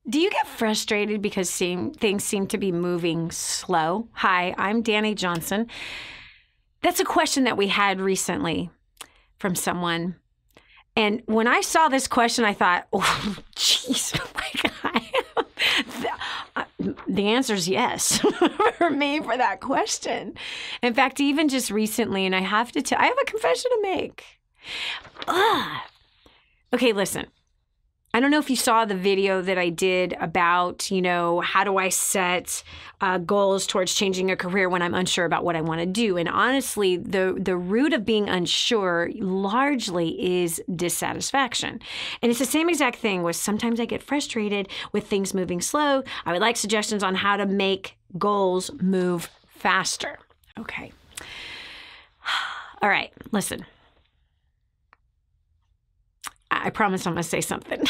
Do you get frustrated because things seem to be moving slow? Hi, I'm Dani Johnson. That's a question that we had recently from someone. And when I saw this question, I thought, oh, jeez, oh my God. The answer is yes for me for that question. In fact, even just recently, and I have a confession to make. Okay, listen. I don't know if you saw the video that I did about, how do I set goals towards changing a career when I'm unsure about what I want to do. And honestly, the root of being unsure largely is dissatisfaction. And it's the same exact thing with sometimes I get frustrated with things moving slow. I would like suggestions on how to make goals move faster. Okay. All right, listen. I promise I'm going to say something.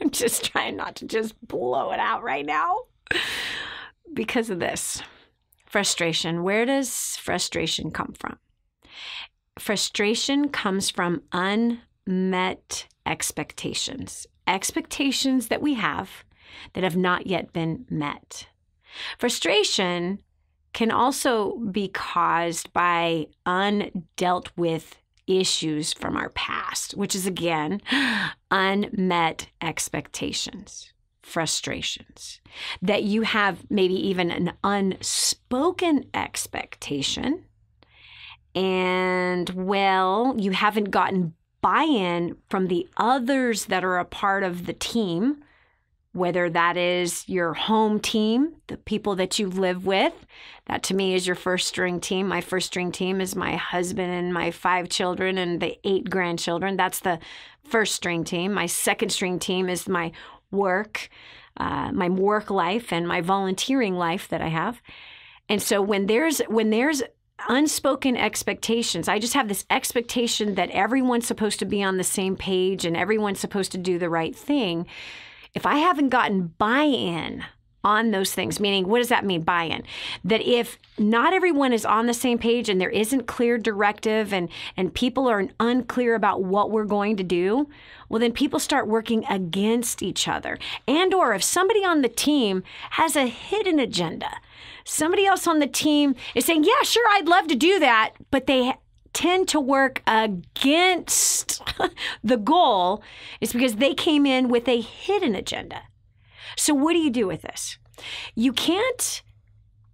I'm just trying not to just blow it out right now because of this. Frustration. Where does frustration come from? Frustration comes from unmet expectations. Expectations that we have that have not yet been met. Frustration can also be caused by undealt with issues from our past, which is, again, unmet expectations, frustrations, that you have maybe even an unspoken expectation, and, well, you haven't gotten buy-in from the others that are a part of the team, whether that is your home team, the people that you live with. That to me is your first string team. My first string team is my husband and my 5 children and the 8 grandchildren. That's the first string team. My second string team is my work life and my volunteering life that I have. And so when there's unspoken expectations, I just have this expectation that everyone's supposed to be on the same page and everyone's supposed to do the right thing. If I haven't gotten buy-in on those things, meaning what does that mean, buy-in? That if not everyone is on the same page and there isn't clear directive and people are unclear about what we're going to do, well, then people start working against each other. And or if somebody on the team has a hidden agenda, somebody else on the team is saying, yeah, sure, I'd love to do that, but they tend to work against the goal, is because they came in with a hidden agenda. So what do you do with this? You can't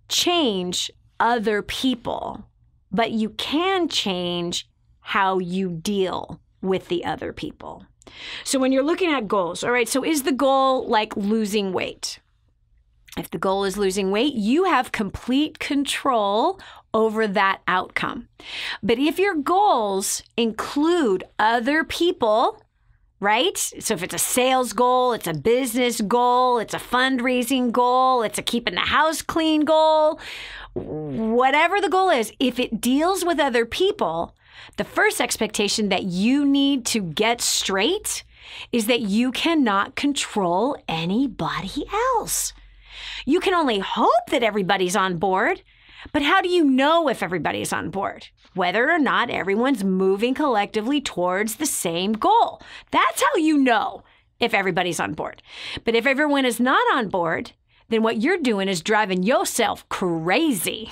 change other people, but you can change how you deal with the other people. So when you're looking at goals, all right, so is the goal like losing weight? If the goal is losing weight, you have complete control over that outcome. But if your goals include other people, right? So if it's a sales goal, it's a business goal, it's a fundraising goal, it's a keeping the house clean goal, whatever the goal is, if it deals with other people, the first expectation that you need to get straight is that you cannot control anybody else. You can only hope that everybody's on board, but how do you know if everybody's on board? Whether or not everyone's moving collectively towards the same goal. That's how you know if everybody's on board. But if everyone is not on board, then what you're doing is driving yourself crazy.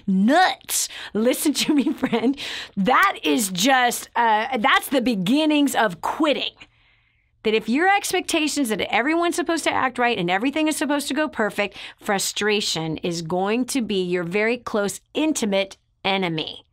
Nuts. Listen to me, friend. That is just, that's the beginnings of quitting. That if your expectations that everyone's supposed to act right and everything is supposed to go perfect, frustration is going to be your very close, intimate enemy.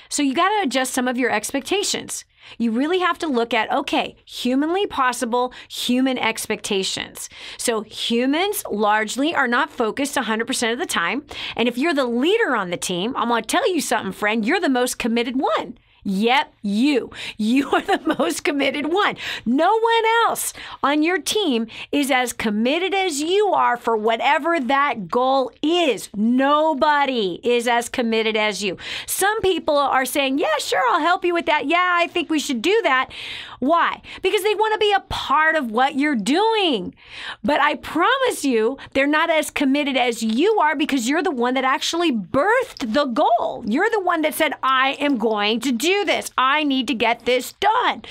So you got to adjust some of your expectations. You really have to look at, okay, humanly possible human expectations. So humans largely are not focused 100% of the time. And if you're the leader on the team, I'm going to tell you something, friend, you're the most committed one. Yep, you. You are the most committed one. No one else on your team is as committed as you are for whatever that goal is. Nobody is as committed as you. Some people are saying, yeah, sure, I'll help you with that. Yeah, I think we should do that. Why? Because they want to be a part of what you're doing. But I promise you, they're not as committed as you are because you're the one that actually birthed the goal. You're the one that said, I am going to do this. I need to get this done.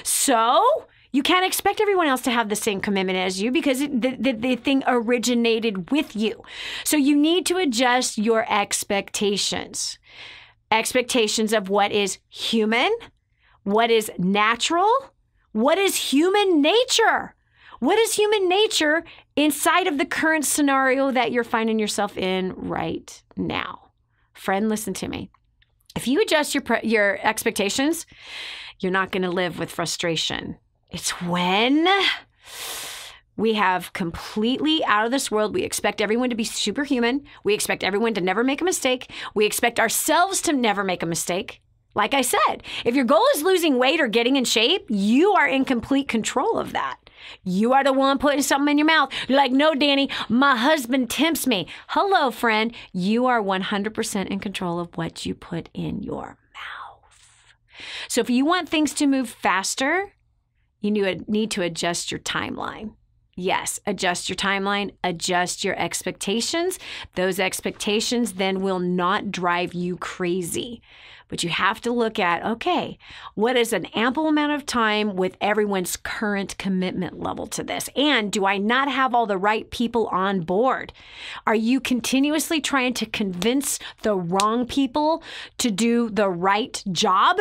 So You can't expect everyone else to have the same commitment as you because the thing originated with you. So you need to adjust your expectations. Expectations of what is human, what is natural, what is human nature. What is human nature inside of the current scenario that you're finding yourself in right now? Friend, listen to me. If you adjust your expectations, you're not going to live with frustration. It's when we have completely out of this world. We expect everyone to be superhuman. We expect everyone to never make a mistake. We expect ourselves to never make a mistake. Like I said, if your goal is losing weight or getting in shape, you are in complete control of that. You are the one putting something in your mouth. You're like, no, Dani, my husband tempts me. Hello, friend. You are 100% in control of what you put in your mouth. So if you want things to move faster, you need to adjust your timeline. Yes, adjust your timeline, adjust your expectations. Those expectations then will not drive you crazy. But you have to look at, okay, what is an ample amount of time with everyone's current commitment level to this? And do I not have all the right people on board? Are you continuously trying to convince the wrong people to do the right job?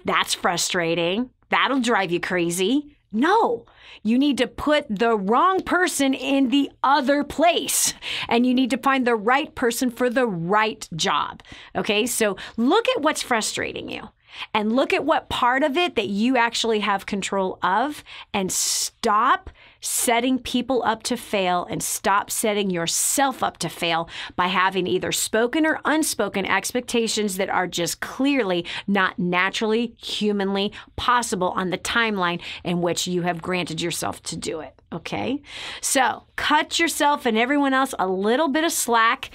That's frustrating. That'll drive you crazy. No, you need to put the wrong person in the other place, and you need to find the right person for the right job. Okay, so look at what's frustrating you and look at what part of it that you actually have control of, and stop setting people up to fail and stop setting yourself up to fail by having either spoken or unspoken expectations that are just clearly not naturally, humanly possible on the timeline in which you have granted yourself to do it. Okay? So cut yourself and everyone else a little bit of slack.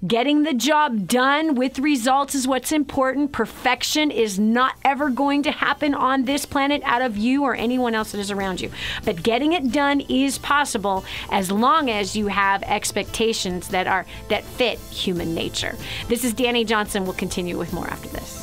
Getting the job done with results is what's important. Perfection is not ever going to happen on this planet out of you or anyone else that is around you. But getting it done is possible as long as you have expectations that fit human nature. This is Dani Johnson. We'll continue with more after this.